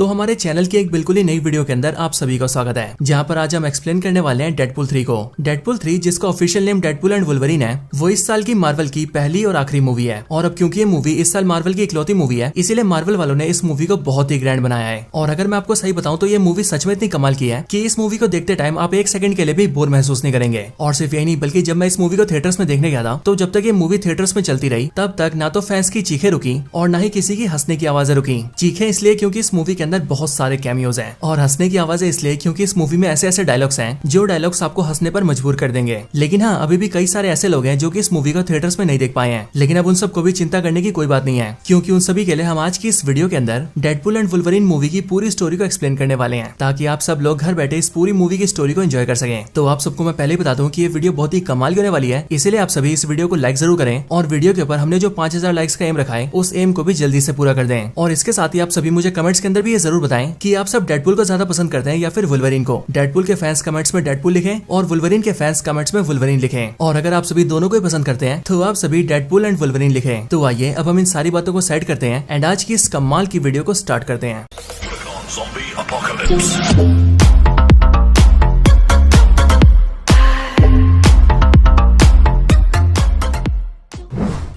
तो हमारे चैनल की एक बिल्कुल ही नई वीडियो के अंदर आप सभी का स्वागत है, जहां पर आज हम एक्सप्लेन करने वाले हैं डेडपूल 3 को। डेडपूल 3 जिसका official name Deadpool and Wolverine है, वो इस साल की मार्वल की पहली और आखिरी मूवी है। और अब क्योंकि ये मूवी इस साल मार्वल की इकलौती मूवी है, इसीलिए मार्वल वालों ने इस मूवी को बहुत ही ग्रैंड बनाया है। और अगर मैं आपको सही बताऊं तो ये मूवी सच में इतनी कमाल की है कि इस मूवी को देखते टाइम आप एक सेकंड के लिए भी बोर महसूस नहीं करेंगे। और सिर्फ यही नहीं, बल्कि जब मैं इस मूवी को थिएटर्स में देखने गया था, तो जब तक ये मूवी थिएटर्स में चलती रही, तब तक ना तो फैंस की चीखें रुकी और ना ही किसी की हंसने की आवाजें रुकी। चीखें इसलिए क्योंकि इस मूवी के अंदर बहुत सारे कैमियोज हैं, और हंसने की आवाजें इसलिए क्योंकि इस मूवी में ऐसे ऐसे डायलॉग्स हैं जो डायलॉग्स आपको हंसने पर मजबूर कर देंगे। लेकिन हाँ, अभी भी कई सारे ऐसे लोग हैं जो कि इस मूवी को थिएटर्स में नहीं देख पाए हैं। लेकिन अब उन सबको भी चिंता करने की कोई बात नहीं है, क्योंकि उन सभी के लिए हम आज की इस वीडियो के अंदर डेडपूल एंड वुल्वरीन मूवी की पूरी स्टोरी को एक्सप्लेन करने वाले हैं, ताकि आप सब लोग घर बैठे इस पूरी मूवी की स्टोरी को एंजॉय कर सकें। तो आप सबको मैं पहले ही बता दूं कि ये वीडियो बहुत ही कमाल की होने वाली है, इसलिए आप सभी इस वीडियो को लाइक जरूर करें और वीडियो के ऊपर हमने जो 5000 लाइक्स का एम रखा है, उस एम को भी जल्दी से पूरा कर दें। और इसके साथ ही आप सभी मुझे कमेंट्स के अंदर भी ये जरूर बताएं कि आप सब डेडपूल को ज्यादा पसंद करते हैं या फिर वुल्वरीन को। डेडपूल के फैंस कमेंट्स में डेडपूल लिखें और वुल्वरीन के फैंस कमेंट्स में वुल्वरीन लिखें। और अगर आप सभी दोनों को ही पसंद करते हैं तो आप सभी डेडपूल एंड वुल्वरीन लिखें। तो आइए अब हम इन सारी बातों को सेट करते हैं एंड आज की इस कमाल की वीडियो को स्टार्ट करते हैं।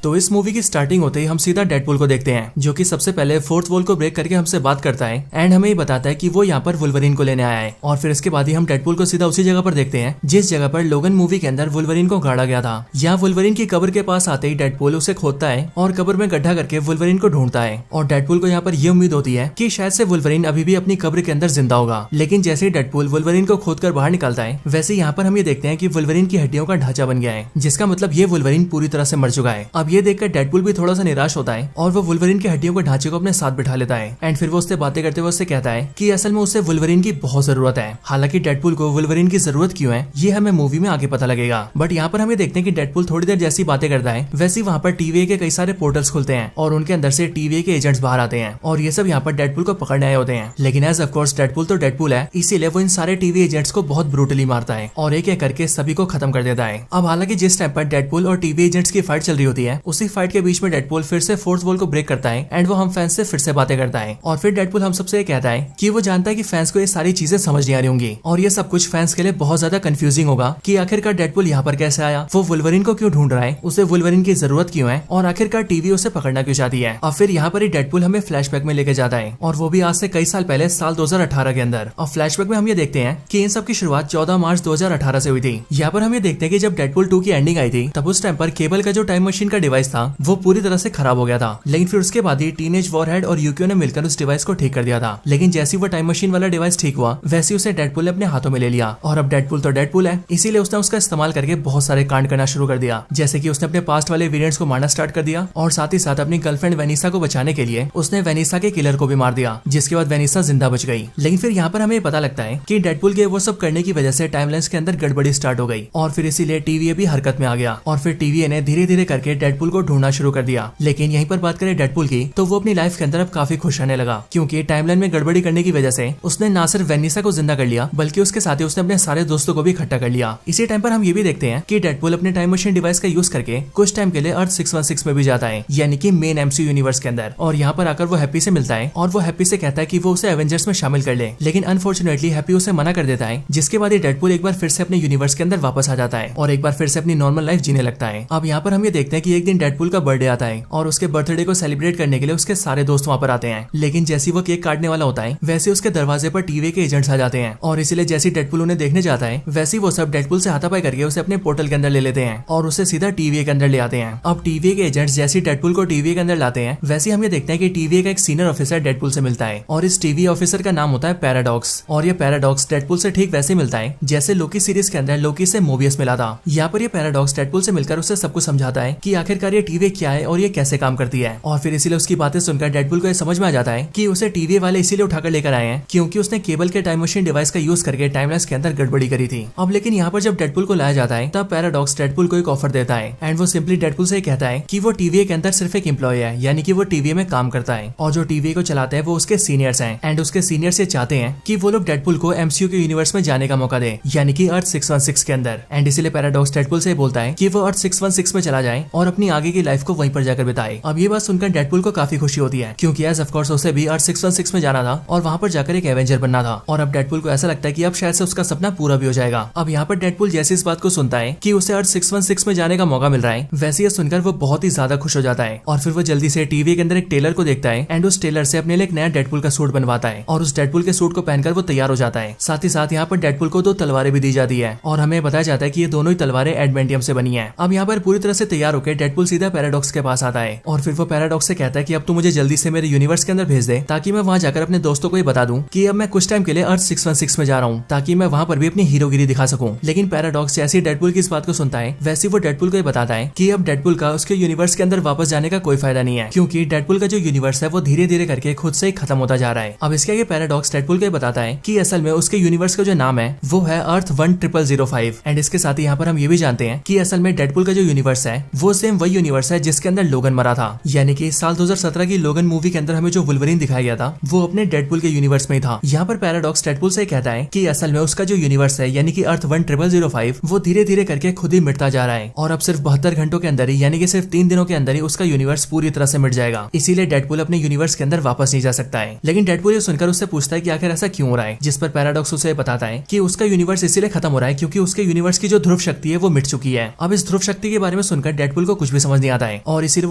तो इस मूवी की स्टार्टिंग होते ही हम सीधा डेडपूल को देखते हैं, जो कि सबसे पहले फोर्थ वॉल को ब्रेक करके हमसे बात करता है एंड हमें ये बताता है कि वो यहाँ पर वुल्वरीन को लेने आया है। और फिर इसके बाद ही हम डेडपूल को सीधा उसी जगह पर देखते हैं जिस जगह पर लोगन मूवी के अंदर वुल्वरीन को गाड़ा गया था। यहाँ वुल्वरीन की कब्र के पास आते ही डेडपूल उसे खोदता है और कब्र में गड्ढा करके वुल्वरीन को ढूंढता है। और डेडपूल को यहाँ पर यह उम्मीद होती है कि शायद से वुल्वरीन अभी भी अपनी कब्र के अंदर जिंदा होगा। लेकिन जैसे ही डेडपूल वुल्वरीन को खोदकर बाहर निकालता है, वैसे यहाँ पर हम ये देखते हैं कि वुल्वरीन की हड्डियों का ढांचा बन गया है, जिसका मतलब ये वुल्वरीन पूरी तरह से मर चुका है। अब ये देखकर डेडपूल भी थोड़ा सा निराश होता है और वो वुल्वरीन की हड्डियों के ढांचे को अपने साथ बिठा लेता है। एंड फिर वो उससे बातें करते हुए उससे कहता है कि असल में उसे वुल्वरीन की बहुत जरूरत है। हालांकि डेडपूल को वुल्वरीन की जरूरत क्यों है, ये हमें मूवी में आगे पता लगेगा। बट यहाँ पर हमें देखते हैं कि डेडपूल थोड़ी देर जैसी बातें करता है, वैसे वहाँ पर टीवीए के कई सारे पोर्टल्स खुलते हैं और उनके अंदर से टीवीए के एजेंट्स बाहर आते हैं और ये सब यहाँ पर डेडपूल को पकड़ने आए होते हैं। लेकिन एज ऑफकोर्स डेडपूल तो डेडपूल है, इसीलिए वो इन सारे टीवी एजेंट्स को बहुत ब्रूटली मारता है और एक एक करके सभी को खत्म कर देता है। अब हालांकि जिस टाइम पर डेडपूल और टीवी एजेंट्स की फाइट चल रही होती है, उसी फाइट के बीच में डेडपूल फिर से फोर्थ वॉल को ब्रेक करता है एंड वो हम फैंस से फिर से बातें करता है। और फिर डेडपूल हम सबसे कहता है कि वो जानता है कि फैंस को ये सारी चीजें समझ नहीं आ रही होंगी और ये सब कुछ फैंस के लिए बहुत ज्यादा कंफ्यूजिंग होगा कि आखिरकार डेडपूल यहाँ पर कैसे आया, वो वुल्वरीन को क्यों ढूंढ रहा है, उसे वुल्वरीन की जरूरत क्यों है और आखिरकार टीवी उसे पकड़ना क्यों चाहती है। और फिर यहाँ पर ही डेडपूल हमें फ्लैशबैक में लेके जाता है और वो भी आज से कई साल पहले, साल 2018 के अंदर। और फ्लैशबैक में हम ये देखते हैं कि इन सब की शुरुआत 14 मार्च 2018 से हुई थी। यहाँ पर हम ये देखते हैं कि जब डेडपूल 2 की एंडिंग आई थी, तब उस टाइम पर केबल का जो टाइम मशीन का डिवाइस था वो पूरी तरह से खराब हो गया था। लेकिन फिर उसके बाद ही टीनेज वॉरहेड और यूक्यो ने मिलकर उस डिवाइस को ठीक कर दिया था। लेकिन जैसे वो टाइम मशीन वाला डिवाइस ठीक हुआ, वैसे उसे डेडपूल ने अपने हाथों में ले लिया। और अब डेडपूल तो डेडपूल है, इसीलिए उसने उसका इस्तेमाल करके बहुत सारे कांड करना शुरू कर दिया। जैसे कि उसने अपने पास्ट वाले वेरिएंट्स को मारना स्टार्ट कर दिया और साथ ही साथ अपनी गर्लफ्रेंड वेनिसा को बचाने के लिए उसने वेनिसा के किलर को भी मार दिया, जिसके बाद वेनिसा जिंदा बच गई। लेकिन फिर यहाँ पर हमें पता लगता है कि डेडपूल के वो सब करने की वजह से टाइमलाइंस के अंदर गड़बड़ी स्टार्ट हो गई और फिर इसीलिए टीवीए भी हरकत में आ गया और फिर टीवीए ने धीरे धीरे करके डेडपूल को ढूंढना शुरू कर दिया। लेकिन यहीं पर बात करें डेडपूल की, तो वो अपनी लाइफ के अंदर अब काफी खुश रहने लगा, क्योंकि टाइमलाइन में गड़बड़ी करने की वजह से उसने ना सिर्फ वेनिसा को जिंदा कर लिया, बल्कि उसके साथ ही उसने अपने सारे दोस्तों को भी इकट्ठा कर लिया। इसी टाइम पर हम ये भी देखते हैं कि डेडपूल अपने टाइम मशीन डिवाइस का यूज करके कुछ टाइम के लिए अर्थ 616 में भी जाता है, यानी कि मेन एमसीयू यूनिवर्स के अंदर। और यहाँ पर आकर वो हैप्पी से मिलता है और वो हैप्पी से कहता है कि वो उसे एवेंजर्स में शामिल कर ले। लेकिन अनफॉर्चुनेटली हैप्पी उसे मना कर देता है, जिसके बाद डेडपूल एक बार फिर से अपने यूनिवर्स के अंदर वापस आ जाता है और एक बार फिर से अपनी नॉर्मल लाइफ जीने लगता है। अब यहाँ पर हम ये देखते हैं कि एक दिन डेडपूल का बर्थडे आता है और उसके बर्थडे को सेलिब्रेट करने के लिए उसके सारे दोस्त वहाँ पर आते हैं। लेकिन जैसे वो केक काटने वाला होता है, वैसे उसके दरवाजे पर टीवी के एजेंट्स आ जाते हैं और इसीलिए जैसे डेडपूल उन्हें देखने जाता है, वैसे वो सब डेडपूल से हाथापाई करके उसे अपने पोर्टल के अंदर ले लेते हैं और उसे सीधा टीवी के अंदर ले आते हैं। अब टीवी के एजेंट्स जैसे डेडपूल को टीवी के अंदर लाते हैं, वैसे हम ये देखते हैं कि टीवी का एक सीनियर ऑफिसर डेडपूल से मिलता है और इस टीवी ऑफिसर का नाम होता है पैराडॉक्स। और ये पैराडॉक्स डेडपूल से ठीक वैसे मिलता है जैसे लोकी सीरीज के अंदर लोकी से मोबियस मिला था। यहाँ पर ये पैराडॉक्स डेडपूल से मिलकर उसे सब कुछ समझाता है कि आखिरकार ये टीवी क्या है और ये कैसे काम करती है। और फिर इसीलिए उसकी बातें सुनकर डेडपूल को समझ में आ जाता है कि उसे टीवी वाले इसीलिए उठाकर लेकर आए हैं क्योंकि उसने केबल के टाइम मशीन डिवाइस का यूज करके टाइमलाइंस के अंदर गड़बड़ी करी थी। अब लेकिन यहाँ पर जब डेडपूल को लाया जाता है, तब पैराडॉक्स डेडपूल को एक ऑफर देता है एंड वो सिंपली डेडपूल से कहता है कि वो टीवी के अंदर सिर्फ एक एम्प्लॉय है, यानी कि वो टीवी में काम करता है और जो टीवी को चलाते हैं वो उसके सीनियर्स हैं एंड उसके सीनियर्स से चाहते हैं कि वो लोग डेडपूल को एमसीयू के यूनिवर्स में जाने का मौका दे, यानी कि अर्थ 616 के अंदर। एंड इसीलिए पैराडॉक्स डेडपूल से बोलता है कि वो अर्थ 616 में चला जाए और अपनी अपनी आगे की लाइफ को वहीं पर जाकर बिताए। अब ये बात सुनकर डेडपूल को काफी खुशी होती है, क्योंकि एज ऑफ कोर्स उसे भी अर्थ 616 में जाना था और वहाँ पर जाकर एक एवेंजर बनना था। और अब डेडपूल को ऐसा लगता है कि अब शायद से उसका सपना पूरा भी हो जाएगा। अब यहाँ पर डेडपूल जैसे इस बात को सुनता है कि उसे अर्थ 616 में जाने का मौका मिल रहा है, वैसे ये सुनकर वो बहुत ही ज्यादा खुश हो जाता है। और फिर वो जल्दी से टीवी के अंदर एक टेलर को देखता है एंड उस टेलर से अपने लिए एक नया डेडपूल का सूट बनवाता है और उस डेडपूल के सूट को पहनकर वो तैयार हो जाता है। साथ ही साथ यहाँ पर डेडपूल को 2 तलवारें भी दी जाती है और हमें बताया जाता है कि ये दोनों ही तलवारें एडमेंटियम से बनी है। अब यहाँ पर पूरी तरह से तैयार होकर डेडपूल सीधा पैराडॉक्स के पास आता है और फिर वो पैराडॉक्स से कहता है कि अब तू मुझे जल्दी से मेरे यूनिवर्स के अंदर भेज दे, ताकि मैं वहाँ जाकर अपने दोस्तों को ये बता दूं कि अब मैं कुछ टाइम के लिए अर्थ 616 में जा रहा हूँ, ताकि मैं वहाँ पर भी अपनी हीरोगिरी दिखा सकूं। लेकिन पैराडॉक्स जैसे डेडपूल की इस बात को सुनता है वैसे वो डेडपूल को ये बताता है कि अब डेडपूल का उसके यूनिवर्स के अंदर वापस जाने का कोई फायदा नहीं है, क्योंकि डेडपूल का जो यूनिवर्स है वो धीरे धीरे करके खुद से ही खत्म होता जा रहा है। अब इसके आगे पैराडॉक्स डेडपूल को बताता है कि असल में उसके यूनिवर्स का जो नाम है वो है अर्थ 1005 एंड इसके साथ ही यहाँ पर हम ये भी जानते हैं कि असल में डेडपूल का जो यूनिवर्स है वो सेम वही यूनिवर्स है जिसके अंदर लोगन मरा था। यानी कि साल 2017 की लोगन मूवी के अंदर हमें जो वुल्वरीन दिखाया गया था वो अपने डेडपूल के यूनिवर्स में ही था। यहाँ पर पैराडॉक्स डेडपूल से कहता है कि असल में उसका जो यूनिवर्स है यानी कि अर्थ 1005 वो धीरे धीरे करके खुद ही मिटता जा रहा है और अब सिर्फ 72 घंटों के अंदर ही यानी कि सिर्फ 3 दिनों के अंदर ही उसका यूनिवर्स पूरी तरह से मिट जाएगा। इसीलिए डेडपूल अपने यूनिवर्स के अंदर वापस नहीं जा सकता है। लेकिन डेडपूल ये सुनकर उससे पूछता है कि आखिर ऐसा क्यों हो रहा है, जिस पर पैराडॉक्स उसे बताता है कि उसका यूनिवर्स इसीलिए खत्म हो रहा है क्योंकि उसके यूनिवर्स की जो ध्रुव शक्ति है वो मिट चुकी है। अब इस ध्रुव शक्ति के बारे में सुनकर डेडपूल को कुछ भी समझ नहीं आता है और इसीलिए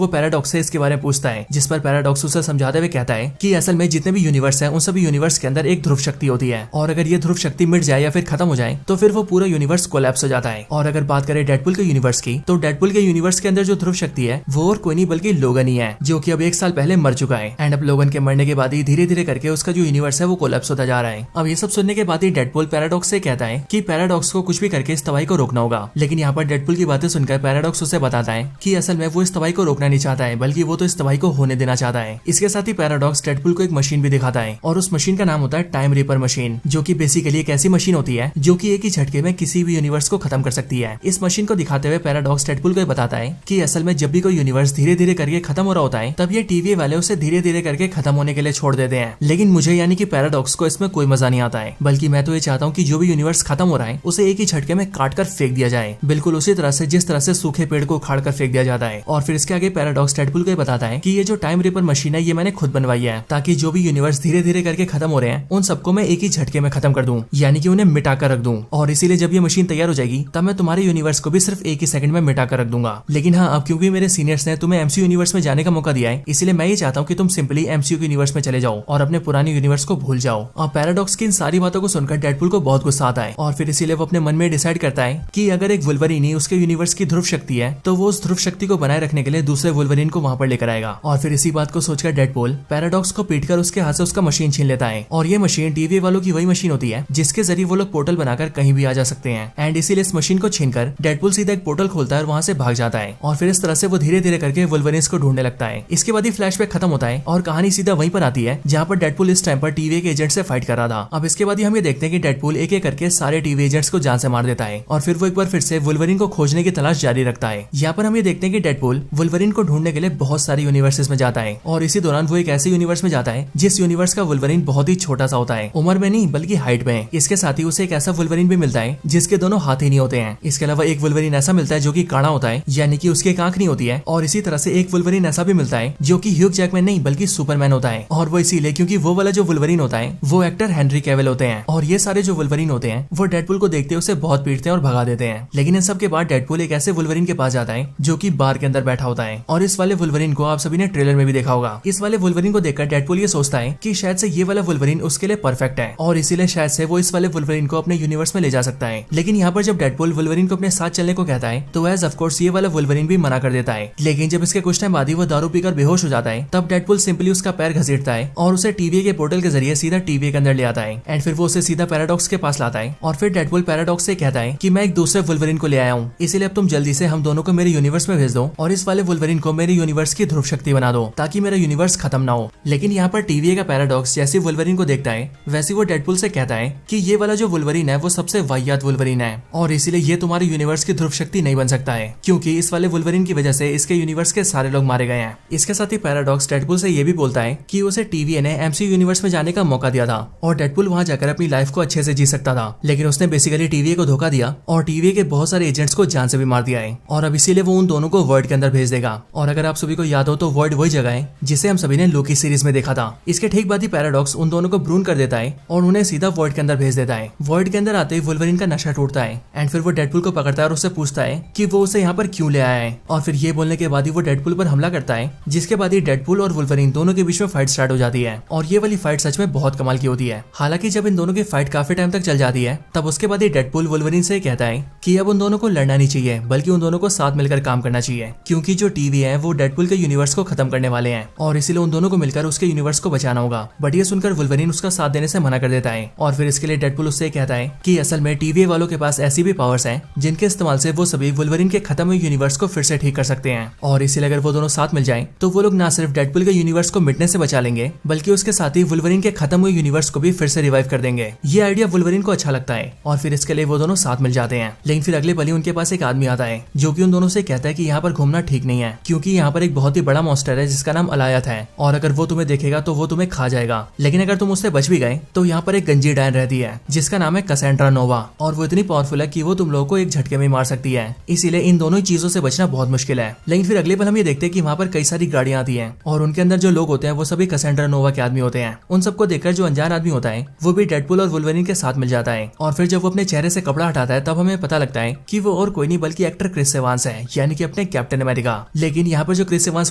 वो पैराडॉक्स से इसके बारे में पूछता है, जिस पर पैराडॉक्स उसे समझाते हुए कहता है कि असल में जितने भी यूनिवर्स हैं उन सभी यूनिवर्स के अंदर एक ध्रुव शक्ति होती है और अगर ये ध्रुव शक्ति मिट जाए या फिर खत्म हो जाए तो फिर वो पूरा यूनिवर्स कोलैप्स हो जाता है। और अगर बात करें डेडपूल के यूनिवर्स की तो डेडपूल के यूनिवर्स के अंदर जो ध्रुव शक्ति है वो और कोई नहीं बल्कि लोगन ही है, जो कि अब 1 साल पहले मर चुका है एंड अब लोगन के मरने के बाद ही धीरे धीरे करके उसका जो यूनिवर्स है वो कोलैप्स होता जा रहा है। अब ये सब सुनने के बाद ही डेडपूल पैराडॉक्स से कहता है कि पैराडॉक्स को कुछ भी करके इस तबाही को रोकना होगा। लेकिन यहाँ पर डेडपूल की बातें सुनकर पैराडॉक्स उसे बताता है कि असल में वो इस तबाही को रोकना नहीं चाहता है बल्कि वो तो इस तबाही को होने देना चाहता है। इसके साथ ही पैराडॉक्स डेडपूल को एक मशीन भी दिखाता है और उस मशीन का नाम होता है टाइम रीपर मशीन, जो कि बेसिकली एक ऐसी मशीन होती है जो कि एक ही झटके में किसी भी यूनिवर्स को खत्म कर सकती है। इस मशीन को दिखाते हुए पैराडॉक्स डेडपूल को बताता है कि असल में जब भी कोई यूनिवर्स धीरे धीरे करके खत्म हो रहा होता है तब ये टीवी वाले उसे धीरे धीरे करके खत्म होने के लिए छोड़ देते हैं। लेकिन मुझे यानी कि पैराडॉक्स को इसमें कोई मजा नहीं आता है, बल्कि मैं तो ये चाहता हूँ कि जो भी यूनिवर्स खत्म हो रहा है उसे एक ही झटके में काट कर फेंक दिया जाए, बिल्कुल उसी तरह से जिस तरह से सूखे पेड़ को उखाड़ कर फेंक दिया जाता है। और फिर इसके आगे पैराडॉक्स डेडपूल को बताता है कि ये जो टाइम रीपर मशीन है ये मैंने खुद बनवाई है, ताकि जो भी यूनिवर्स धीरे धीरे करके खत्म हो रहे हैं उन सबको मैं एक ही झटके में खत्म कर दूं, यानी कि उन्हें मिटा कर रख दूं। और इसीलिए जब ये मशीन तैयार हो जाएगी तब मैं तुम्हारे यूनिवर्स को भी सिर्फ एक ही सेकंड में मिटा कर रख दूंगा। लेकिन हाँ, अब क्योंकि मेरे सीनियर्स ने तुम्हें एमसीयू यूनिवर्स में जाने का मौका दिया है, इसलिए मैं ये चाहता हूँ कि तुम सिंपली एमसीयू यूनिवर्स में चले जाओ और अपने पुराने यूनिवर्स को भूल जाओ। और पैराडॉक्स की इन सारी बातों को सुनकर डेडपूल को बहुत गुस्सा आता है और फिर इसीलिए वो अपने मन में डिसाइड करता है कि अगर एक वुल्वरीन ही उसके यूनिवर्स की ध्रुव शक्ति है तो वो उस ध्रुव शक्ति को बनाए रखने के लिए दूसरे वुल्वरीन को वहां पर लेकर आएगा। और फिर इसी बात को सोचकर डेडपूल पैराडॉक्स को पीटकर उसके हाथ से उसका मशीन छीन लेता है। और ये मशीन टीवी वालों की वही मशीन होती है जिसके जरिए वो लोग पोर्टल बनाकर कहीं भी आ जा सकते हैं एंड इसीलिए इस मशीन को छीनकर डेडपूल सीधा एक पोर्टल खोलता है और वहां से भाग जाता है। और फिर इस तरह से वो धीरे धीरे करके वुल्वरीन्स को ढूंढने लगता है। इसके बाद ही फ्लैशबैक खत्म होता है और कहानी सीधा वहीं पर आती है जहाँ पर डेडपूल इस टाइम पर टीवी के एजेंट से फाइट कर रहा था। अब इसके बाद ही हम ये देखते हैं कि डेडपूल एक एक करके सारे टीवी एजेंट्स को जान से मार देता है और फिर वो एक बार फिर से वुल्वरीन को खोजने की तलाश जारी रखता है। यहाँ पर हम ये देखते हैं कि डेडपूल वुल्वरीन को ढूंढने के लिए बहुत सारे यूनिवर्सेस में जाता है और इसी दौरान वो एक ऐसे यूनिवर्स में जाता है जिस यूनिवर्स का वुल्वरीन बहुत ही छोटा सा होता है, उम्र में नहीं बल्कि हाइट में। इसके साथ ही उसे एक ऐसा वुल्वरीन भी मिलता है जिसके दोनों हाथ ही नहीं होते हैं। इसके अलावा एक वुल्वरीन ऐसा मिलता है जो कि काड़ा होता है, यानी कि उसकी एक आंख नहीं होती है। और इसी तरह से एक वुल्वरीन ऐसा भी मिलता है जो कि ह्यूग जैकमैन नहीं बल्कि सुपरमैन होता है, और वो इसीलिए क्योंकि वो वाला जो वुल्वरीन होता है वो एक्टर हेनरी कैविल होते हैं। और ये सारे जो वुल्वरीन होते हैं वो डेडपूल को देखते उसे बहुत पीटते हैं और भगा देते हैं। लेकिन इन सब के बाद डेडपूल एक ऐसे वुल्वरीन के पास जाता है जो कि बार के अंदर बैठा होता है और इस वाले वुल्वरीन को आप सभी ने ट्रेलर में भी देखा होगा। इस वाले वुल्वरीन को देखकर डेडपूल ये सोचता है कि शायद से ये वाला वुल्वरीन उसके लिए परफेक्ट है और इसीलिए शायद से वो इस वाले वुल्वरीन को अपने यूनिवर्स में ले जा सकता है। लेकिन यहाँ पर जब डेडपूल वुल्वरीन को अपने साथ चलने को कहता है तो एज ऑफ कोर्स ये वाला वुल्वरीन भी मना कर देता है। लेकिन जब इसके कुछ टाइम बाद ही वो दारू पीकर बेहोश हो जाता है तब डेडपूल सिंपली उसका पैर घसीटता है और उसे टीवी के पोर्टल के जरिए सीधा टीवी के अंदर ले आता है एंड फिर वो उसे सीधा पैराडॉक्स के पास लाता है। और फिर डेडपूल पैराडॉक्स से कहता है कि मैं एक दूसरे वुल्वरीन को ले आया हूँ, इसलिए अब तुम जल्दी से हम दोनों को मेरे यूनिवर्स में भेज दो और इस वाले वुल्वरीन को मेरे यूनिवर्स की ध्रुव शक्ति बना दो ताकि मेरा यूनिवर्स खत्म ना हो। लेकिन यहाँ पर टीवी का पैराडॉक्स जैसे वुल्वरीन को देखता है वैसे वो डेडपूल से कहता है कि ये वाला जो वुल्वरीन है वो सबसे वाहियात वुल्वरीन है और इसीलिए ये तुम्हारे यूनिवर्स की ध्रुव शक्ति नहीं बन सकता है, क्योंकि इस वाले वुल्वरीन की वजह से इसके यूनिवर्स के सारे लोग मारे गए हैं। इसके साथ ही पैराडॉक्स डेडपूल से ये भी बोलता है कि उसे टीवी ने एमसीयू यूनिवर्स में जाने का मौका दिया था और डेडपूल वहां जाकर अपनी लाइफ को अच्छे से जी सकता था, लेकिन उसने बेसिकली टीवी को धोखा दिया और टीवी के बहुत सारे एजेंट्स को जान से भी मार दिया है। और अब इसीलिए वो उन दोनों दोनों को वर्ल्ड के अंदर भेज देगा। और अगर आप सभी को याद हो तो वर्ल्ड वही जगह है जिसे हम सभी ने लोकी सीरीज में देखा था। इसके ठीक बाद ही पैराडॉक्स उन दोनों को ब्रून कर देता है और उन्हें सीधा वर्ल्ड के अंदर भेज देता है। वर्ल्ड के अंदर आते ही वुल्वरीन का नशा टूटता है एंड फिर वो डेडपुल को पकड़ता है और उससे पूछता है कि वो उसे यहाँ पर क्यों ले आया है। और फिर ये बोलने के बाद ही वो डेडपुल पर हमला करता है, जिसके बाद ही डेडपुल और वुल्वरीन दोनों के बीच में फाइट स्टार्ट हो जाती है। और ये वाली फाइट सच में बहुत कमाल की होती है। हालांकि जब इन दोनों की फाइट काफी टाइम तक चल जाती है तब उसके बाद ही डेडपुल वुल्वरीन से कहता है कि अब उन दोनों को लड़ना नहीं चाहिए बल्कि उन दोनों को साथ मिलकर काम करना चाहिए, क्योंकि जो टीवी है वो डेडपुल के यूनिवर्स को खत्म करने वाले हैं और इसीलिए उन दोनों को मिलकर उसके यूनिवर्स को बचाना होगा। बट ये सुनकर वुल्वरीन उसका साथ देने से मना कर देता है और फिर इसके लिए डेडपुल उससे कहता है कि असल में टीवी वालों के पास ऐसी भी पावर्स हैं जिनके इस्तेमाल से वो सभी वुल्वरीन के खत्म हुए यूनिवर्स को फिर से ठीक कर सकते हैं। और इसीलिए अगर वो दोनों साथ मिल जाएं तो वो लोग ना सिर्फ डेडपुल के यूनिवर्स को मिटने से बचा लेंगे बल्कि उसके साथ ही वुल्वरीन के खत्म हुए यूनिवर्स को भी फिर से रिवाइव कर देंगे। ये आइडिया वुल्वरीन को अच्छा लगता है और फिर इसके लिए वो दोनों साथ मिल जाते हैं। लेकिन फिर अगले पल ही उनके पास एक आदमी आता है जो कि उन दोनों से कहता है कि यहाँ पर घूमना ठीक नहीं है, क्योंकि यहाँ पर एक बहुत ही बड़ा मॉन्स्टर है जिसका नाम अलायत है और अगर वो तुम्हें देखेगा तो वो तुम्हें खा जाएगा। लेकिन अगर तुम उससे बच भी गए तो यहाँ पर एक गंजी डायन रहती है जिसका नाम है कैसेंड्रा नोवा और वो इतनी पावरफुल है कि वो तुम लोगों को एक झटके में मार सकती है। इसीलिए इन दोनों चीजों से बचना बहुत मुश्किल है। लेकिन फिर अगले पल हम ये देखते हैं कि वहाँ पर कई सारी गाड़ियां आती हैं और उनके अंदर जो लोग होते हैं वो सभी कैसेंड्रा नोवा के आदमी होते हैं। उन सबको देखकर जो अनजान आदमी होता है वो भी डेडपुल और वुल्वरीन के साथ मिल जाता है। और फिर जब वो अपने चेहरे से कपड़ा हटाता है तब हमें पता लगता है कि वो और कोई नहीं बल्कि एक्टर क्रिस एवांस है, यानी कि अपने कैप्टन अमेरिका। लेकिन यहाँ पर जो क्रिस एवांस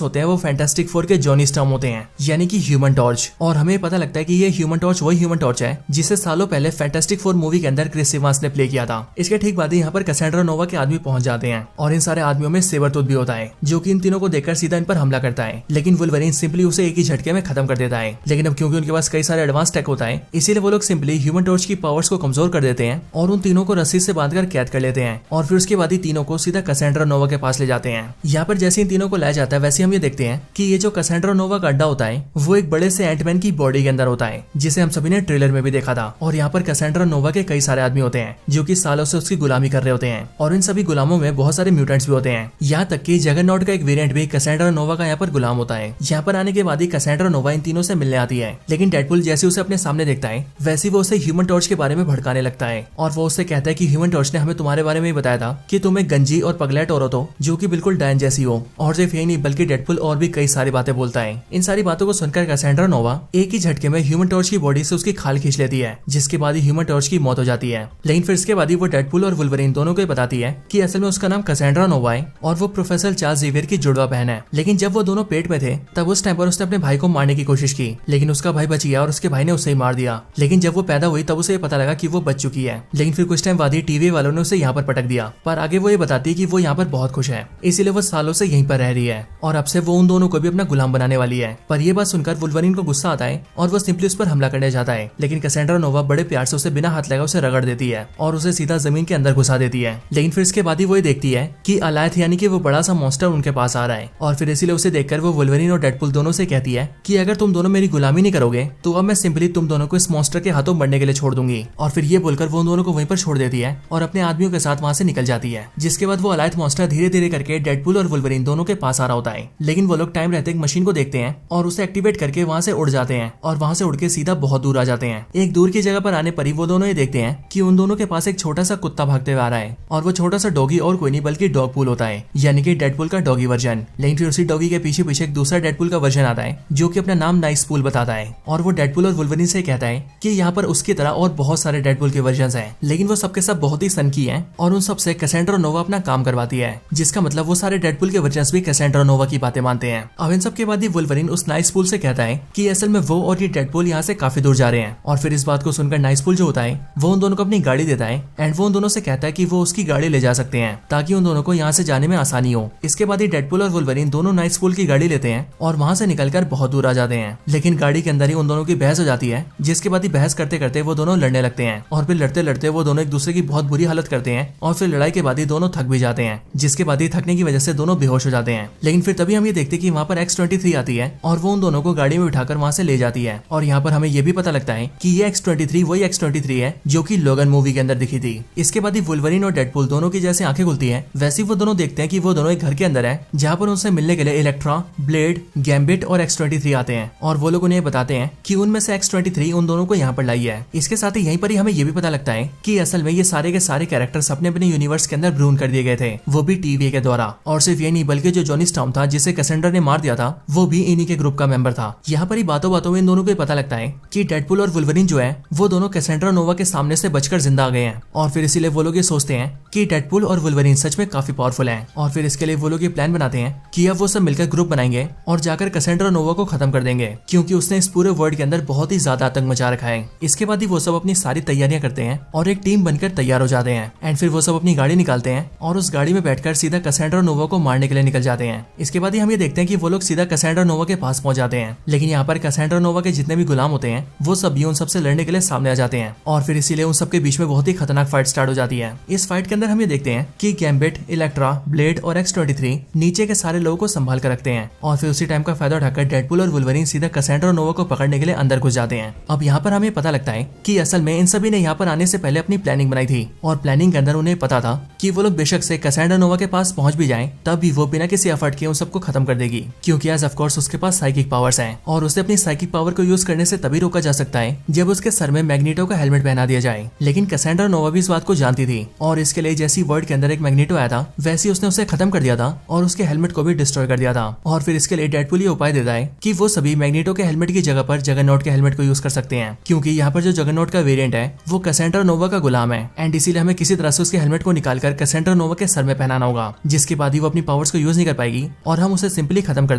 होते हैं वो फैंटास्टिक फोर के जॉनी स्टॉर्म होते हैं, यानी कि ह्यूमन टॉर्च। और हमें पता लगता है कि ये ह्यूमन टॉर्च वही ह्यूमन टॉर्च है जिसे सालों पहले फैंटास्टिक फोर मूवी के अंदर क्रिस एवांस ने प्ले किया था। इसके ठीक बाद ही यहाँ पर कैसेंड्रा नोवा के आदमी पहुंच जाते हैं और इन सारे आदमियों में सेबरटूथ भी होता है जो कि इन तीनों को देखकर सीधा इन पर हमला करता है। लेकिन वुल्वरीन सिंपली उसे एक ही झटके में खत्म कर देता है। लेकिन अब क्योंकि उनके पास कई सारे एडवांस टेक होता है इसीलिए वो लोग सिंपली ह्यूमन टॉर्च की पावर्स को कमजोर कर देते हैं और उन तीनों को रस्सी से बांधकर कैद कर लेते हैं। और फिर उसके बाद ही तीनों को सीधा कैसेंड्रा नोवा के पास ले जाते हैं। यहाँ पर जैसे इन तीनों को लाया जाता है वैसे हम ये देखते हैं कि ये जो कैसेंड्रा नोवा का अड्डा होता है वो एक बड़े से एंटमैन की बॉडी के अंदर होता है, जिसे हम सभी ने ट्रेलर में भी देखा था। और यहाँ पर कैसेंड्रा नोवा के कई सारे आदमी होते हैं जो कि सालों से उसकी गुलामी कर रहे होते हैं और इन सभी गुलामों में बहुत सारे म्यूटेंट्स भी होते हैं। यहाँ तक कि जगरनॉट का एक वेरिएंट भी कैसेंड्रा नोवा का यहाँ पर गुलाम होता है। यहाँ पर आने के बाद ही कैसेंड्रा नोवा इन तीनों से मिलने आती है, लेकिन डेडपुल जैसे उसे अपने सामने देखता है वैसे वो उसे ह्यूमन टॉर्च के बारे में भड़काने लगता है और वो उससे कहता है कि ह्यूमन टॉर्च ने हमें तुम्हारे बारे में ही बताया था कि तुम एक गंजी और पगलैट औरत हो जो कि बिल्कुल डायन जैसी हो। और सिर्फ यही नहीं बल्कि डेडपुल और भी कई सारी बातें बोलता है। इन सारी बातों को सुनकर कैसेंड्रा नोवा एक ही झटके में ह्यूमन टॉर्च की बॉडी से उसकी खाल खींच लेती है, जिसके बाद ही ह्यूमन टॉर्च की मौत हो जाती है। लेकिन फिर इसके बाद ही वो डेडपुल और वुल्वरीन दोनों को बताती है कि असल में उसका नाम कैसेंड्रा नोवा है और वो प्रोफेसर चार्ल्स जेवियर की जुड़वा बहन है। लेकिन जब वो दोनों पेट में थे तब उस टाइम पर उसने अपने भाई को मारने की कोशिश की, लेकिन उसका भाई बच गया और उसके भाई ने उसे ही मार दिया। लेकिन जब वो पैदा हुई तब उसे पता लगा कि वो बच चुकी है। लेकिन फिर कुछ टाइम बाद ही टीवी वालों ने उसे यहाँ पर पटक दिया। पर आगे वो ये बताती है कि वो यहाँ पर बहुत खुश है, इसीलिए वो सालों से यहीं पर रह रही है और अब से वो उन दोनों को भी अपना गुलाम बनाने वाली है। पर ये बात सुनकर वुल्वरीन को गुस्सा आता है और वो सिंपली उस पर हमला करने जाता है। लेकिन कैसेंड्रा नोवा बड़े प्यार से उसे बिना हाथ लगा उसे रगड़ देती है और उसे सीधा जमीन के अंदर घुसा देती है। लेकिन फिर इसके बाद ही वो ये देखती है कि अलायत यानी कि वो बड़ा सा मॉन्स्टर उनके पास आ रहा है और फिर इसीलिए उसे देखकर वो वुल्वरीन और डेडपुल दोनों से कहती है कि अगर तुम दोनों मेरी गुलामी नहीं करोगे तो अब मैं सिंपली तुम दोनों को इस मॉन्स्टर के हाथों मरने के लिए छोड़ दूंगी। और फिर ये बोलकर वो दोनों को वहीं पर छोड़ देती है और अपने आदमियों के साथ वहां से निकल जाती है। जिसके बाद वो अलायत मॉन्स्टर धीरे धीरे करके डेडपुल और वुल्वरीन दोनों के पास आ रहा होता है। लेकिन वो लोग टाइम रहते एक मशीन को देखते हैं और उसे एक्टिवेट करके वहां से उड़ जाते हैं और वहां से उड़ के सीधा बहुत दूर आ जाते हैं। एक दूर की जगह पर आने पर ही वो दोनों ये देखते हैं कि उन दोनों के पास एक छोटा सा कुत्ता भागते हुए आ रहा है और वो छोटा सा डॉगी और कोई नहीं बल्कि डॉगपुल होता है, यानी कि डेडपुल का डॉगी वर्जन। लेकिन फिर उसी डॉगी के पीछे पीछे एक दूसरा डेडपुल का वर्जन आता है जो कि अपना नाम नाइस पूल बताता है और वो डेडपुल और वुल्वरीन से कहता है कि यहाँ पर उसकी तरह और बहुत सारे डेडपुल के वर्जन हैं, लेकिन वो सबके सब बहुत ही सनकी हैं और उन सबसे कैसेंड्रा नोवा अपना काम करवाती है, जिसका मतलब वो सारे डेडपुल के वर्जन भी कैसेंड्रा नोवा की बातें मानते हैं। अब इन सब के बाद ही वुल्वरीन उस नाइस पूल से कहता है कि असल में वो और ये डेडपुल यहाँ से काफी दूर जा रहे हैं। और फिर इस बात को सुनकर नाइस पूल जो होता है वो उन दोनों को अपनी गाड़ी देता है एंड वो उन दोनों से कहता है कि वो उसकी गाड़ी ले जा सकते हैं ताकि उन दोनों को यहाँ से जाने में आसानी हो। इसके बाद ही डेडपुल और वुल्वरीन दोनों नाइस पूल की गाड़ी लेते हैं और वहां से निकलकर बहुत दूर आ जाते हैं। लेकिन गाड़ी के अंदर ही उन दोनों की बहस हो जाती है, जिसके बाद ही बहस करते करते वो दोनों लड़ने लगते हैं और फिर लड़ते लड़ते वो दोनों एक दूसरे की बहुत बुरी हालत करते हैं और फिर लड़ाई के बाद ही दोनों थक भी जाते हैं, जिसके बाद ही थकने की वजह से दोनों बेहोश हो जाते हैं। लेकिन फिर तभी हम ये देखते कि वहाँ पर X-23 आती है और वो उन दोनों को गाड़ी में उठाकर वहाँ से ले जाती है। और यहाँ पर हमें ये भी पता लगता है कि ये X-23 वही X-23 है जो कि लोगन मूवी के अंदर दिखी थी। इसके बाद ही वुल्वरीन और डेडपुल दोनों की जैसे आंखें खुलती हैं वैसे वो दोनों देखते हैं कि वो दोनों एक घर के अंदर है जहाँ पर उनसे मिलने के लिए इलेक्ट्रा, ब्लेड, गैम्बिट और X-23 आते हैं और वो लोग उन्हें बताते हैं कि उनमें से X-23 उन दोनों को यहाँ पर लाई है। इसके साथ ही यहीं पर ही हमें ये भी पता लगता है कि असल में ये सारे के सारे कैरेक्टर्स अपने अपने यूनिवर्स के अंदर ब्रून कर दिए गए थे, वो भी टीवी के द्वारा। और सिर्फ ये नहीं बल्कि जो जॉनी स्टॉर्म था जिसे कैसेंड्रा ने मार दिया था वो भी इन्हीं के ग्रुप का मेंबर था। यहाँ पर ही बातों बातों में इन दोनों को पता लगता है कि डेडपुल और वुल्वरीन जो है वो दोनों कैसेंड्रा नोवा के सामने से बचकर जिंदा आ गए हैं। और फिर इसीलिए वो लोग ये सोचते हैं कि डेडपुल और वुल्वरीन सच में काफी पावरफुल हैं। और फिर इसके लिए वो लोग ये प्लान बनाते हैं कि अब वो सब मिलकर ग्रुप बनाएंगे और जाकर कैसेंड्रा नोवा को खत्म कर देंगे, क्योंकि उसने इस पूरे वर्ल्ड के अंदर बहुत ही ज्यादा आतंक मचा रखा है। इसके बाद ही वो सब अपनी सारी तैयारियां करते हैं और एक टीम बनकर तैयार हो जाते हैं। एंड फिर वो सब अपनी गाड़ी निकालते हैं और उस गाड़ी में बैठकर सीधा कैसेंड्रा नोवा को मारने के लिए निकल जाते हैं। इसके बाद ही हम ये देखते हैं कि वो लोग सीधा कैसेंड्रा नोवा के पास पहुंच जाते हैं। लेकिन यहाँ पर कैसेंड्रा नोवा के जितने भी गुलाम होते हैं वो सब भी उन सबसे लड़ने के लिए सामने आ जाते हैं। और फिर इसीलिए उन सबके बीच में बहुत ही खतरनाक फाइट स्टार्ट हो जाती है। इस फाइट के अंदर हम ये देखते हैं कि गैम्बिट, इलेक्ट्रा, ब्लेड और X-23 नीचे के सारे लोगों को संभाल कर रखते हैं। और फिर उसी टाइम का फायदा उठाकर डेडपुल और वुल्वरीन सीधा कैसेंड्रा नोवा को पकड़ने के लिए अंदर घुस जाते हैं। अब यहाँ पर हमें पता लगता है कि असल में इन सभी ने यहाँ पर आने से पहले अपनी प्लानिंग बनाई थी और प्लानिंग के अंदर उन्हें पता था कि वो लोग बेशक से कैसेंड्रा नोवा के पास पहुंच भी जाएं तब भी वो बिना किसी एफर्ट के उन सबको खत्म कर देगी, क्योंकि एज ऑफ कोर्स उसके पास साइकिक पावर्स हैं और उसे अपनी साइकिक पावर को यूज करने से तभी रोका जा सकता है जब उसके सर में मैग्नेटो का हेलमेट पहना दिया जाए। लेकिन कैसेंड्रा नोवा भी इस बात को जानती थी और इसके लिए जैसी वर्ल्ड के अंदर एक मैग्नेटो आया था वैसे उसने उसे खत्म कर दिया था और उसके हेलमेट को भी डिस्ट्रॉय कर दिया था। और फिर इसके लिए डेडपुल ये उपाय देता है कि वो सभी मैग्नेटो के हेलमेट की जगह पर जगरनॉट के हेलमेट को यूज कर सकते हैं, क्योंकि यहाँ पर जो जगरनॉट का वेरिएंट है वो कैसेंड्रा नोवा का गुलाम है। एंड इसीलिए हमें किसी तरह से उसके हेलमेट को निकालकर कैसेंड्रा नोवा के सर में पहनाना होगा, जिसके बाद ही वो अपनी पावर्स को यूज नहीं कर पाएगी और हम उसे सिंपली खत्म कर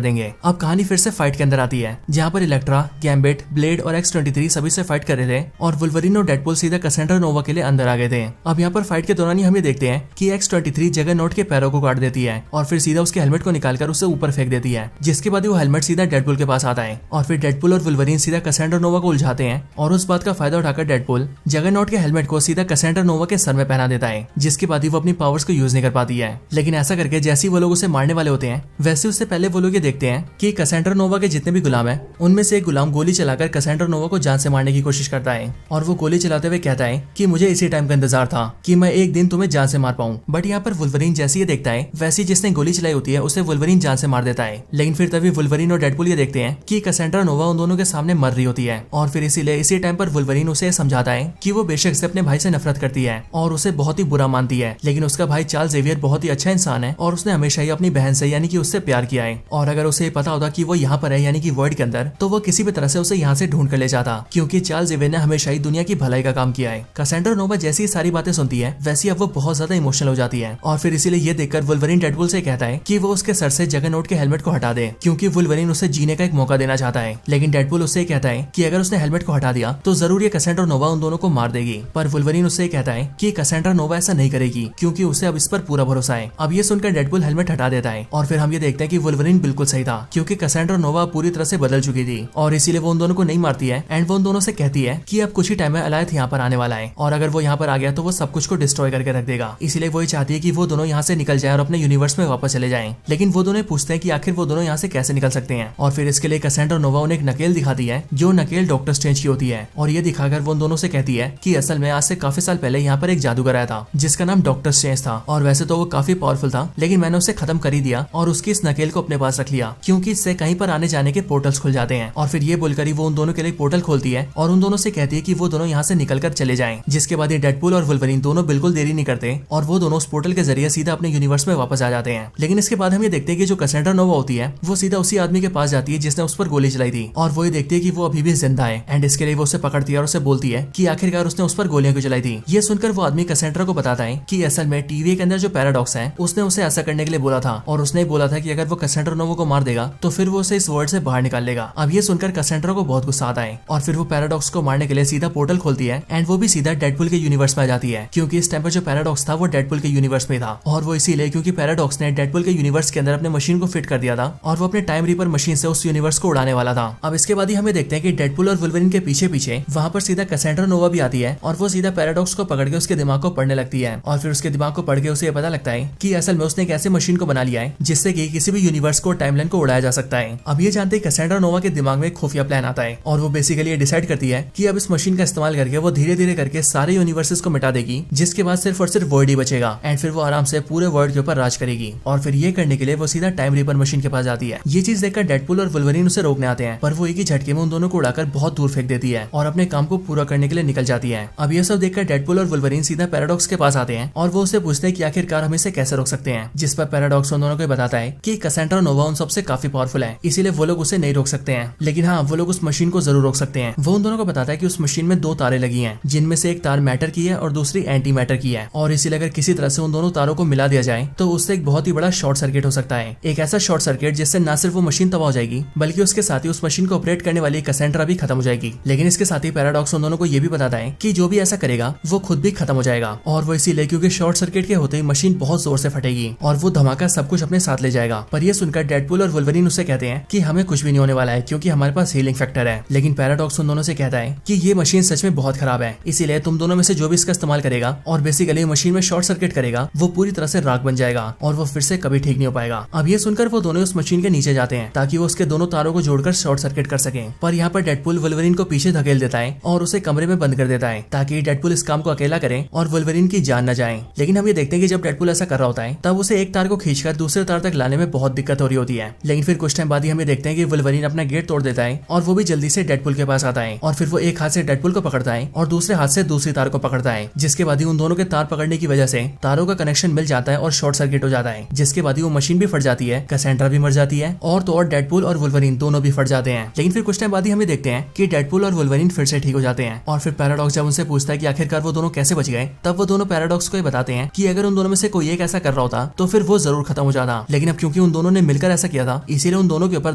देंगे। अब कहानी फिर से फाइट के अंदर आती है, जहाँ पर इलेक्ट्रा, गैम्बिट, ब्लेड और X-23 सभी से फाइट कर रहे थे और वुल्वरीन और डेडपुल सीधा कैसेंड्रा नोवा के लिए अंदर आ गए थे। अब यहाँ पर फाइट के दौरान ही हम ये देखते हैं कि X-23 जगरनॉट के पैरों को काट देती है और फिर सीधा उसके हेलमेट को निकालकर उसे ऊपर फेंक देती है, जिसके बाद वो हेलमेट सीधा डेडपुल के पास आता है। और फिर डेडपुल और वुल्वरीन सीधा कैसेंड्रा नोवा को उलझाते हैं और उस बात का फायदा उठाकर डेडपुल जगरनॉट के हेलमेट को सीधा कैसेंड्रा नोवा के सर में पहना देता है, जिसके बाद ही वो अपनी पावर्स को यूज नहीं कर पाती है। लेकिन ऐसा करके जैसे ही वो लोग उसे मारने वाले होते हैं वैसे उससे पहले वो लोग ये देखते हैं कि कैसेंड्रा नोवा के जितने भी गुलाम है उनमें से एक गुलाम गोली चलाकर कैसेंड्रा नोवा को जान से मारने की कोशिश करता है और वो गोली चलाते हुए कहता है कि मुझे इसी टाइम का इंतजार था कि मैं एक दिन तुम्हें जान से मार पाऊं। बट यहाँ पर वुल्वरीन जैसे ये देखता है वैसे जिसने गोली चलाई होती है उसे वुल्वरीन जान से मार देता है। लेकिन फिर तभी वुल्वरीन और डेडपुल ये देखते हैं कि कैसेंड्रा नोवा उन दोनों के सामने मर रही होती है और फिर इसीलिए इसी टाइम पर वुल्वरीन उसे समझाता है कि वो बेशक से अपने भाई से नफरत करती है और उसे बहुत ही बुरा मानती है, लेकिन उसका भाई चार्ल्स ज़ेवियर बहुत ही अच्छा इंसान है और उसने हमेशा ही अपनी बहन से यानी कि उससे प्यार किया है। और अगर उसे पता होता कि वो यहाँ पर है यानी कि वर्ल्ड के अंदर, तो वो किसी भी तरह से उसे यहाँ से ढूंढ कर ले जाता, क्योंकि चार्ल्स ज़ेवियर ने हमेशा ही दुनिया की भलाई का काम किया है। कैसेंड्रा नोवा जैसी ही सारी बातें सुनती है वैसी अब वो बहुत ज्यादा इमोशनल हो जाती है और फिर इसीलिए ये देखकर वुल्वरीन डेडपुल से कहता है कि वो उसके सर से जगरनॉट के हेलमेट को हटा दे, क्योंकि वुल्वरीन उसे जीने का एक मौका देना चाहता है। लेकिन डेडपुल उससे कहता है कि अगर उसने हेलमेट को हटा दिया तो जरूर ये कैसेंड्रा नोवा उन दोनों को मार देगी। पर वुल्वरीन उससे कहता है कि कैसेंड्रा नोवा ऐसा नहीं करेगी, क्योंकि उसे अब इस पर पूरा भरोसा है। अब ये सुनकर डेडपुल हेलमेट हटा देता है और फिर हम ये देखते हैं कि वुल्वरीन बिल्कुल सही था, क्योंकि कैसेंड्रा नोवा पूरी तरह से बदल चुकी थी और इसीलिए वो उन दोनों को नहीं मारती है। एंड वो उन दोनों से कहती है कि अब कुछ ही टाइम में अलायथ यहाँ पर आने वाला है और अगर वो यहाँ पर आ गया तो वो सब कुछ को डिस्ट्रॉय करके रख देगा। इसीलिए वो चाहती है कि वो दोनों यहाँ से निकल जाए और अपने यूनिवर्स में वापस चले जाएं। लेकिन वो दोनों पूछते हैं कि आखिर वो दोनों यहाँ से कैसे निकल सकते हैं और फिर इसके लिए कैसेंड्रा नोवा उन्हें एक नकेल दिखाती है, जो नकेल डॉक्टर स्ट्रेंज की होती है। और ये दिखाकर वो उन दोनों से कहती है कि असल में आज से काफी साल पहले यहाँ पर एक जादूगर आया था जिसका नाम डॉक्टर स्ट्रेंज था और वैसे तो वो काफी पावरफुल था, लेकिन मैंने उसे खत्म कर ही दिया और उसकी इस नकेल को अपने पास रख लिया, क्योंकि इससे कहीं पर आने जाने के पोर्टल्स खुल जाते हैं। और फिर ये बोलकर ही वो उन दोनों के लिए पोर्टल खोलती है और उन दोनों से कहती है कि वो दोनों यहाँ से निकलकर चले जाएं। जिसके बाद ये डेडपुल और वुल्वरीन दोनों बिल्कुल देरी नहीं करते और वो दोनों उस पोर्टल के जरिए सीधा अपने यूनिवर्स में वापस आ जाते हैं। लेकिन इसके बाद हम ये देखते हैं कि जो कैसेंड्रा नोवा होती है वो सीधा उसी आदमी के पास जाती है जिसने उस पर गोली चलाई थी और वो ये देखती है कि वो अभी भी जिंदा है। एंड इसके लिए वो उसे पकड़ती है और उसे बोलती है कि आखिरकार उसने उस पर गोलियां क्यों चलाई थी। ये सुनकर वो आदमी कैसेंड्रा को बताता है कि असल में टीवी के अंदर जो पैराडॉक्स है उसने उसे ऐसा करने के लिए बोला था और उसने बोला था कि अगर वो कैसेंड्रा नोवा को मार देगा तो फिर वो उसे इस वर्ल्ड से बाहर निकाल लेगा। अब ये सुनकर कैसेंड्रा को बहुत गुस्सा आता है और फिर वो पैराडॉक्स को मारने के लिए सीधा पोर्टल खोलती है एंड वो भी सीधा डेडपुल के यूनिवर्स में आ जाती है, क्योंकि इस टाइम पर जो पैराडॉक्स था वो डेडपुल के यूनिवर्स में था और वो इसीलिए क्योंकि पैराडॉक्स ने डेडपुल के यूनिवर्स के अंदर अपने मशीन को फिट कर दिया था और वो अपने टाइम रीपर मशीन से उस यूनिवर्स को उड़ाने वाला था। अब इसके बाद ही हमें देखते हैं कि डेडपुल और वुल्वरीन के पीछे पीछे वहाँ पर सीधा कैसेंड्रा नोवा भी आती है और वो सीधा पैराडॉक्स को पकड़ के उसके दिमाग को पढ़ने लगती है और फिर उसके दिमाग को पढ़ के उसे पता लगता है कि असल में उसने एक ऐसे मशीन को बना लिया है जिससे कि किसी भी यूनिवर्स को टाइमलाइन को उड़ाया जा सकता है। अब ये जानते कैसेंड्रा नोवा के दिमाग में खुफिया प्लान आता है और वो बेसिकली ये डिसाइड करती है कि अब इस मशीन का इस्तेमाल करके वो धीरे धीरे करके सारे यूनिवर्सेस को मिटा देगी, जिसके बाद सिर्फ और सिर्फ वर्ल्ड ही बचेगा एंड फिर वो आराम से पूरे वर्ल्ड के ऊपर राज करेगी। और फिर ये करने के लिए वो सीधा टाइम रीपर मशीन के पास जाती है। ये चीज देखकर डेडपुल और वुल्वरीन उसे रोकने आते हैं, पर वो एक ही झटके में उन दोनों को उड़ाकर बहुत दूर फेंक देती है और अपने काम को पूरा करने के लिए निकल जाती है। अब ये सब देखकर डेडपुल और वुल्वरीन सीधा पैराडॉक्स के पास आते हैं और वो उससे पूछते हैं कि आखिरकार हम इसे कैसे रोक सकते हैं, जिस पर पैराडॉक्स उन दोनों को बताता है कि कैसेंड्रा नोवा उन सबसे काफी पावरफुल है, इसीलिए वो लोग उसे नहीं रोक सकते हैं, लेकिन हाँ वो लोग उस मशीन को जरूर रोक सकते हैं। वो उन दोनों को बताता है कि उस मशीन में 2 तारें लगी हैं, जिनमें से एक तार मैटर की है और दूसरी एंटी मैटर की है, और इसीलिए अगर किसी तरह से उन दोनों तारों को मिला दिया जाए तो उससे एक बहुत ही बड़ा शॉर्ट सर्किट हो सकता है। एक ऐसा शॉर्ट सर्किट जिससे न सिर्फ वो मशीन तबाह हो जाएगी, बल्कि उसके साथ ही उस मशीन को ऑपरेट करने वाली कैसेंड्रा भी खत्म हो जाएगी। लेकिन इसके साथ ही पैराडॉक्स उन दोनों को ये भी बताता है कि जो भी ऐसा करेगा वो खुद भी खत्म हो जाएगा, और वो इसीलिए क्योंकि शॉर्ट सर्किट के होते ही मशीन बहुत जोर से फटेगी और वो धमाका सब कुछ अपने साथ ले जाएगा। पर ये सुनकर डेडपूल और वुल्वरीन उसे कहते हैं कि हमें कुछ भी नहीं होने वाला है क्योंकि हमारे पास हीलिंग फैक्टर है। लेकिन पैराडॉक्स उन दोनों से कहता है कि ये मशीन सच में बहुत खराब है, इसीलिए तुम दोनों में से जो भी इसका इस्तेमाल करेगा और बेसिकली मशीन में शॉर्ट सर्किट करेगा वो पूरी तरह से राख बन जाएगा और वो फिर से कभी ठीक नहीं हो पाएगा। अब ये सुनकर वो दोनों उस मशीन के नीचे जाते हैं ताकि वो उसके दोनों तारों को जोड़कर शॉर्ट सर्किट कर सके। पर यहाँ पर डेडपूल वुल्वरीन को पीछे धकेल देता है और उसे कमरे में बंद कर देता है ताकि डेडपूल इस काम को अकेला करे और वुल्वरीन की जान न जाए। लेकिन हम ये देखते हैं कि जब डेडपूल ऐसा कर रहा होता है तब उसे एक तार को खींचकर दूसरे तार तक लाने में बहुत दिक्कत हो रही होती है। लेकिन फिर कुछ टाइम बाद ही हम ये देखते हैं कि वुल्वरीन अपना गेट तोड़ देता है और वो भी जल्दी से डेडपूल के पास आता है और फिर वो एक हाथ से डेडपूल को पकड़ता है और दूसरे हाथ से दूसरी तार को पकड़ता है, जिसके बाद ही उन दोनों के तार पकड़ने की वजह से तारों का कनेक्शन मिल जाता है और शॉर्ट सर्किट हो जाता है, जिसके बाद ही वो मशीन भी फट जाती है, कैसेंड्रा भी मर जाती है और तो और डेडपूल और वुल्वरीन दोनों भी फट जाते हैं। लेकिन फिर कुछ टाइम बाद ही हमें देखते हैं कि डेडपूल और वुल्वरीन फिर से ठीक हो जाते हैं। और फिर पैराडॉक्स जब उनसे पूछता है कि आखिरकार वो दोनों कैसे बच गए, तब वो दोनों पैराडॉक्स को बताते हैं कि अगर उन दोनों में से कोई एक ऐसा कर रहा होता तो फिर वो जरूर खत्म हो जाता, लेकिन अब क्योंकि उन दोनों ने मिलकर ऐसा किया था इसीलिए उन दोनों के ऊपर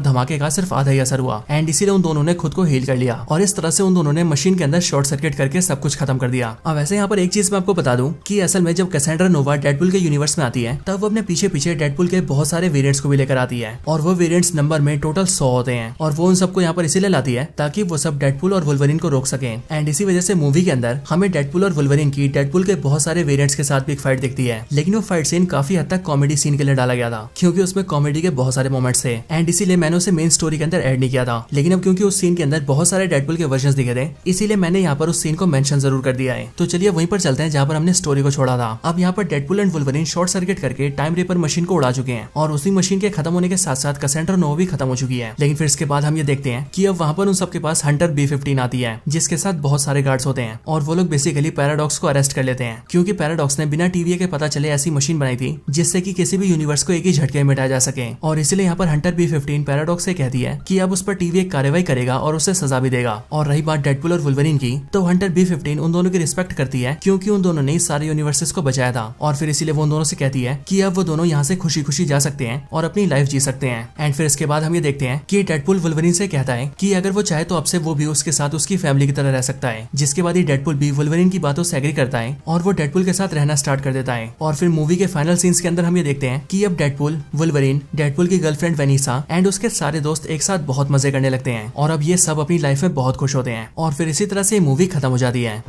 धमाके का सिर्फ आधा ही असर हुआ एंड इसीलिए उन दोनों ने खुद को हील कर लिया और इस तरह से उन दोनों ने मशीन के अंदर शॉर्ट सर्किट करके सब कुछ खत्म कर दिया। अब वैसे यहाँ पर एक चीज मैं आपको बता दूं कि असल में जब कैसेंड्रा नोवा डेडपूल के यूनिवर्स में आती है तब वो अपने पीछे पीछे डेडपूल के बहुत सारे वेरिएंट्स को भी लेकर आती है और वो वेरिएंट्स नंबर में टोटल 100 होते हैं और वो उन सबको यहाँ पर इसीलिए लाती है ताकि वो सब डेडपूल और वुल्वरीन को रोक सके। एंड इसी वजह से मूवी के अंदर हमें डेडपूल और वुल्वरीन की डेडपूल के बहुत सारे वेरिएंट्स के साथ भी एक फाइट दिखती है, लेकिन वो फाइट सीन काफी हद तक कॉमेडी सीन के लिए डाला गया था क्योंकि उसमें कॉमेडी के बहुत सारे मोमेंट्स थे एंड इसीलिए मैंने उसे मेन स्टोरी के अंदर ऐड नहीं किया था। लेकिन अब क्योंकि उस सीन के अंदर बहुत सारे डेडपूल के वर्जन्स दिखे थे इसीलिए मैंने यहाँ पर उस सीन को मेंशन जरूर कर दिया है। तो चलिए वहीं पर चलते हैं जहाँ पर हमने स्टोरी को छोड़ा था। अब यहाँ पर Deadpool and Wolverine short circuit करके टाइम रेपर मशीन को उड़ा चुके हैं और उसी मशीन के खत्म होने के साथ साथ कैसेंड्रा नोवा भी खत्म हो चुकी है। लेकिन फिर इसके बाद हम ये देखते हैं कि अब वहाँ पर उन सबके पास हंटर B-15 आती है जिसके साथ बहुत सारे गार्ड्स होते हैं और वो लोग बेसिकली पैराडॉक्स को अरेस्ट कर लेते हैं क्योंकि पैराडॉक्स ने बिना टीवीए के पता चले ऐसी मशीन बनाई थी जिससे कि किसी भी यूनिवर्स को एक ही झटके में मिटाया जा सके। और इसलिए यहाँ पर हंटर B-15 पैराडॉक्स से कहती है कि अब उस पर टीवीए कार्रवाई करेगा और उसे सजा भी देगा। और रही बात डेडपूल और वुल्वरीन की, तो हंटर B-15 उन दोनों की रिस्पेक्ट करती है क्योंकि उन दोनों ने सारे यूनिवर्सेस को बचाया था और फिर इसीलिए वो उन दोनों से कहती है कि अब वो दोनों यहाँ से खुशी खुशी जा सकते हैं और अपनी लाइफ जी सकते हैं। एंड फिर इसके बाद हम ये देखते हैं कि डेडपूल वुल्वरीन से कहता है कि अगर वो चाहे तो अब से वो भी उसके साथ उसकी फैमिली की तरह रह सकता है, जिसके बाद ही डेडपूल भी वुल्वरीन की बातों से एग्री करता है और वो डेडपूल के साथ रहना स्टार्ट कर देता है। और फिर मूवी के फाइनल सीन्स के अंदर हम ये देखते हैं कि अब डेडपूल, वुल्वरीन, डेडपूल की गर्लफ्रेंड वेनिसा एंड उसके सारे दोस्त एक साथ बहुत मजे करने लगते हैं और अब ये सब अपनी लाइफ में बहुत खुश होते हैं और फिर इसी तरह से मूवी खत्म हो जाती है।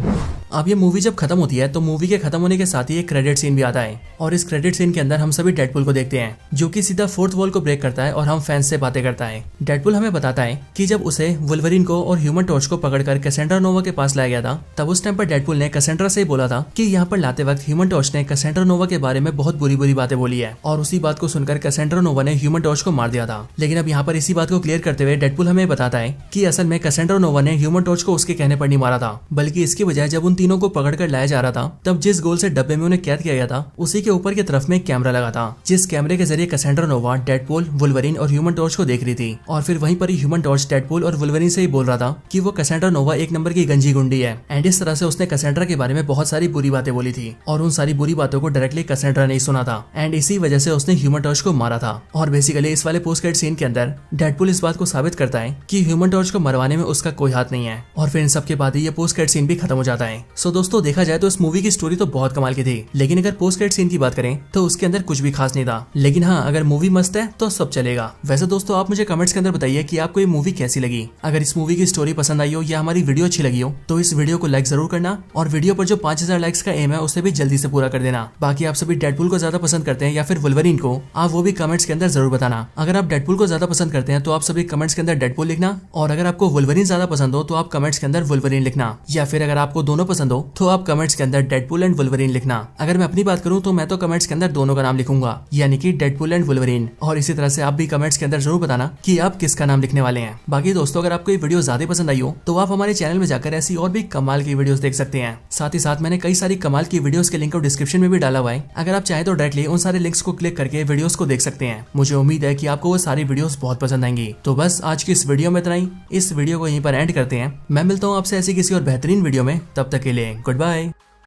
अब ये मूवी जब खत्म होती है तो मूवी के खत्म होने के साथ ही एक क्रेडिट सीन भी आता है और इस क्रेडिट सीन के अंदर हम सभी डेडपूल को देखते हैं जो कि सीधा फोर्थ वॉल को ब्रेक करता है और हम फैंस से बातें करता है। डेडपूल हमें बताता है कि जब उसे वुल्वरीन को और ह्यूमन टॉर्च को पकड़कर कैसेंड्रा नोवा के पास लाया गया था तब उस टाइम पर डेडपूल ने कैसेंड्रा से बोला था कि यहाँ पर लाते वक्त ह्यूमन टॉर्च ने कैसेंड्रा नोवा के बारे में बहुत बुरी बुरी बातें बोली है और उसी बात को सुनकर कैसेंड्रा नोवा ने ह्यूमन टॉर्च को मार दिया था। लेकिन अब यहाँ पर इसी बात को क्लियर करते हुए डेडपूल हमें बताता है कि असल में कैसेंड्रा नोवा ने ह्यूमन टॉर्च को उसके कहने पर नहीं मारा था, बल्कि इसकी बजाय जब उन तीनों को पकड़कर लाया जा रहा था तब जिस गोल से डब्बे में उन्हें कैद किया गया था उसी के ऊपर की तरफ में एक कैमरा लगा था, जिस कैमरे के जरिए कैसेंड्रा नोवा डेडपूल, वुल्वरीन और ह्यूमन टॉर्च को देख रही थी। और फिर वहीं पर ही ह्यूमन टॉर्च डेडपूल और वुल्वरीन से ही बोल रहा था कि वो कैसेंड्रा नोवा एक नंबर की गंजी गुंडी है एंड इस तरह से उसने कैसेंड्रा के बारे में बहुत सारी बुरी बातें बोली थी और उन सारी बुरी बातों को डायरेक्टली कैसेंड्रा ने सुना था एंड इसी वजह से उसने ह्यूमन टॉर्च को मारा था। और बेसिकली इस वाले पोस्ट क्रेडिट सीन के अंदर डेडपूल इस बात को साबित करता है कि ह्यूमन टॉर्च को मरवाने में उसका कोई हाथ नहीं है और फिर इन सब के बाद ही ये पोस्ट क्रेडिट सीन भी खत्म हो जाता है। सो दोस्तों देखा जाए तो इस मूवी की स्टोरी तो बहुत कमाल की थी, लेकिन अगर पोस्ट क्रेडिट सीन की बात करें तो उसके अंदर कुछ भी खास नहीं था। लेकिन हाँ, अगर मूवी मस्त है तो सब चलेगा। वैसे दोस्तों आप मुझे कमेंट्स के अंदर बताइए कि आपको ये मूवी कैसी लगी। अगर इस मूवी की स्टोरी पसंद आई हो या हमारी वीडियो अच्छी लगी हो तो इस वीडियो को लाइक जरूर करना और वीडियो पर जो 5000 लाइक्स का एम है उसे भी जल्दी से पूरा कर देना। बाकी आप सभी डेडपूल को ज्यादा पसंद करते हैं या फिर वुल्वरीन को, आप वो भी कमेंट्स के अंदर जरूर बताना। अगर आप डेडपूल को ज्यादा पसंद करते हैं तो आप सभी कमेंट्स के अंदर डेडपूल लिखना और अगर आपको वुल्वरीन ज्यादा पसंद हो तो आप कमेंट्स के अंदर वुल्वरीन लिखना। या फिर अगर आपको दोनों पसंद हो तो आप कमेंट्स के अंदर डेडपूल एंड वुल्वरीन लिखना। अगर मैं अपनी बात करूं तो मैं तो कमेंट्स के अंदर दोनों का नाम लिखूंगा, यानी कि डेडपूल एंड वुल्वरीन। और इसी तरह से आप भी कमेंट्स के अंदर जरूर बताना कि आप किसका नाम लिखने वाले हैं। बाकी दोस्तों, अगर आपको ये वीडियो ज्यादा पसंद आई हो तो आप हमारे चैनल में जाकर ऐसी और भी कमाल की वीडियोस देख सकते हैं। साथ ही साथ मैंने कई सारी कमाल की वीडियोस के लिंक को डिस्क्रिप्शन में भी डाला हुआ है। अगर आप चाहें तो डायरेक्टली उन सारे लिंक्स को क्लिक करके वीडियोस को देख सकते हैं। मुझे उम्मीद है कि आपको वो सारी वीडियोस बहुत पसंद आएंगी। तो बस आज की इस वीडियो में इतना ही। इस वीडियो को यहीं पर एंड करते हैं। मैं मिलता हूँ आपसे ऐसी किसी और बेहतरीन वीडियो में। तब तक के लिए गुड बाय।